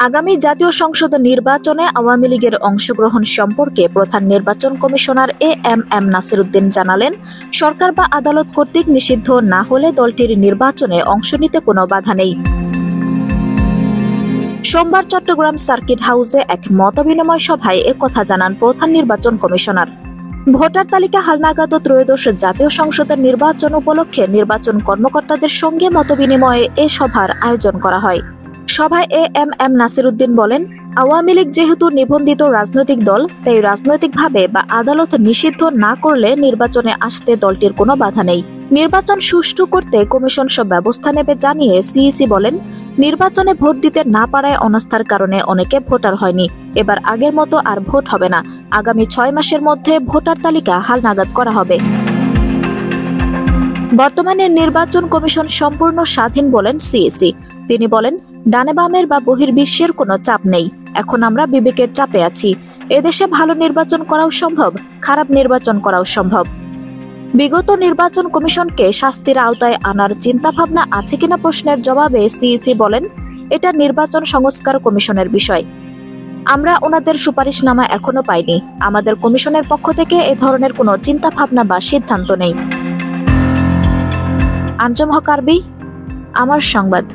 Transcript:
আগামী জাতীয় সংসদ নির্বাচনে আওয়ামী লীগের অংশগ্রহণ সম্পর্কে প্রধান নির্বাচন কমিশনার এ.এম.এম নাসিরউদ্দিন জানালেন, সরকার বা আদালত কর্তৃক নিষিদ্ধ না হলে দলটির নির্বাচনে অংশ নিতে কোনো বাধা নেই। সোমবার চট্টগ্রাম সার্কিট হাউসে এক মতবিনিময় সভায় একথা জানান প্রধান নির্বাচন কমিশনার। ভোটার তালিকা হালনাগাদ ও ত্রয়োদশ জাতীয় সংসদের নির্বাচন উপলক্ষে নির্বাচন কর্মকর্তাদের সঙ্গে মতবিনিময়ে এ সভার আয়োজন করা হয়। সভায় এ.এম.এম নাসিরউদ্দিন বলেন, আওয়ামী লীগ যেহেতু নিবন্ধিত রাজনৈতিক দল, তাই রাজনৈতিকভাবে বা আদালত নিষিদ্ধ না করলে নির্বাচনে আসতে দলটির কোনো বাধা নেই। নির্বাচন সুষ্ঠু করতে কমিশন সব ব্যবস্থা নেবে জানিয়ে সিইসি বলেন, নির্বাচনে ভোট দিতে না পারায় অনাস্থার কারণে অনেকে ভোটার হয়নি। এবার আগের মতো আর ভোট হবে না। আগামী 6 মাসের মধ্যে ভোটার তালিকা হালনাগাদ করা হবে। বর্তমানে নির্বাচন কমিশন সম্পূর্ণ স্বাধীন বলেন সিইসি। তিনি বলেন, ডানে বামের বা বহির্বিশ্বের কোনো চাপ নেই। এখন আমরা বিবেকের চাপে আছি। এদেশে ভালো নির্বাচন করাও সম্ভব, খারাপ নির্বাচন করাও সম্ভব। বিগত নির্বাচন কমিশনকে শাস্তির আওতায় আনার চিন্তাভাবনা আছে কিনা প্রশ্নের জবাবে সিইসি বলেন, এটা নির্বাচন সংস্কার কমিশনের বিষয়। আমরা ওনাদের সুপারিশনামা এখনো পাইনি। আমাদের কমিশনের পক্ষ থেকে এ ধরনের কোনো চিন্তাভাবনা বা সিদ্ধান্ত নেই। আঞ্জুম হক আরবি, আমার সংবাদ।